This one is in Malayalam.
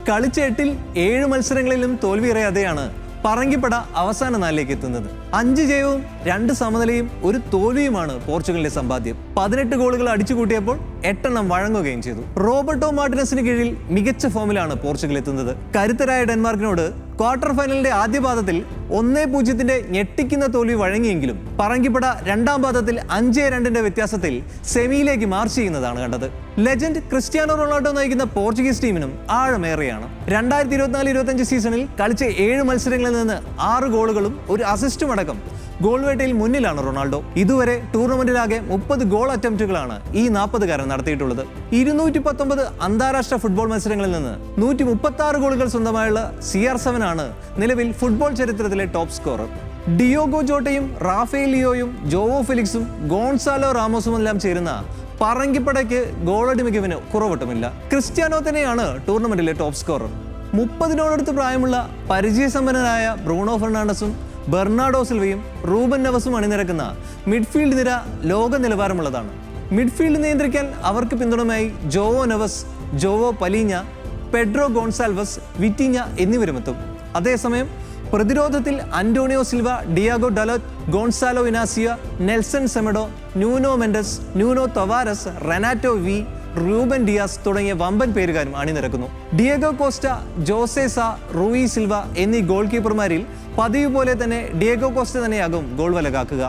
കളിച്ച 8-ൽ 7 മത്സരങ്ങളിലും തോൽവിയറിയാതെയാണ് പറങ്കിപ്പട അവസാന നാലിലേക്ക് എത്തുന്നത്. 5 ജയവും 2 സമനിലയും 1 തോൽവിയുമാണ് പോർച്ചുഗലിന്റെ സമ്പാദ്യം. 18 ഗോളുകൾ അടിച്ചുകൂട്ടിയപ്പോൾ 8 വഴങ്ങുകയും ചെയ്തു. റോബർട്ടോ മാർട്ടിനസിന് കീഴിൽ മികച്ച ഫോമിലാണ് പോർച്ചുഗൽ എത്തുന്നത്. കരുത്തരായ ഡെൻമാർക്കിനോട് ക്വാർട്ടർ ഫൈനലിന്റെ ആദ്യ പാദത്തിൽ 1-0 ഞെട്ടിക്കുന്ന തോൽവി വഴങ്ങിയെങ്കിലും പറങ്കിപ്പട രണ്ടാം പാദത്തിൽ 5-2 വ്യത്യാസത്തിൽ സെമിയിലേക്ക് മാർച്ച് ചെയ്യുന്നതാണ് കണ്ടത്. ലെജൻഡ് ക്രിസ്ത്യാനോ റൊണാൾഡോ നയിക്കുന്ന പോർച്ചുഗീസ് ടീമിനും ആഴമേറെയാണ്. 2024-25 സീസണിൽ കളിച്ച 7 മത്സരങ്ങളിൽ നിന്ന് 6 ഗോളുകളും 1 അസിസ്റ്റും അടക്കം ഗോൾ വേട്ടയിൽ മുന്നിലാണ് റൊണാൾഡോ. ഇതുവരെ ടൂർണമെന്റിലാകെ 30 ഗോൾ അറ്റംപ്റ്റുകളാണ് ഈ 40-കാരൻ നടത്തിയിട്ടുള്ളത്. 219 അന്താരാഷ്ട്ര ഫുട്ബോൾ മത്സരങ്ങളിൽ നിന്ന് 136 ഗോളുകൾ സ്വന്തമായുള്ള CR7 ആണ് നിലവിൽ ഫുട്ബോൾ ചരിത്രത്തിലെ ടോപ്പ് സ്കോറർ. ഡിയോഗോ ജോട്ടയും റാഫേൽ ലിയോയും ജോവോ ഫെലിക്സും ഗോൺസാലോ റാമോസും എല്ലാം ചേരുന്ന പറങ്കിപ്പടയ്ക്ക് ഗോളടി മികവിന് കുറവൊട്ടുമില്ല. ക്രിസ്ത്യാനോ തന്നെയാണ് ടൂർണമെന്റിലെ ടോപ്പ് സ്കോറർ. 30-നോടടുത്ത് പ്രായമുള്ള പരിചയസമ്പന്നനായ ബ്രൂണോ ഫെർണാണ്ടസും ബെർണാഡോ സിൽവയും റൂബൻ നെവസും അണിനിരക്കുന്ന മിഡ്ഫീൽഡ് നിര ലോക നിലവാരമുള്ളതാണ്. മിഡ്ഫീൽഡ് നിയന്ത്രിക്കാൻ അവർക്ക് പിന്തുണയുമായി ജോവോ നെവസ്, ജോവോ പലീഞ്ഞ, പെഡ്രോ ഗോൺസാൽവസ്, വിറ്റീഞ്ഞ എന്നിവരുമെത്തും. അതേസമയം പ്രതിരോധത്തിൽ Antonio Silva, Diogo Dalot, Goncalo Inacio, Nelson Semedo, Nuno Mendes, Nuno Tavares, Renato വി, റൂബൻ ഡിയാസ് തുടങ്ങിയ വമ്പൻ പേരുകാരും അണിനിരക്കുന്നു. Diogo Costa, Jose Sa, Rui Silva എന്നീ ഗോൾ കീപ്പർമാരിൽ പതിവ് പോലെ തന്നെ ഡിയേഗോ കോസ്റ്റ തന്നെയാകും ഗോൾ വലകാക്കുക.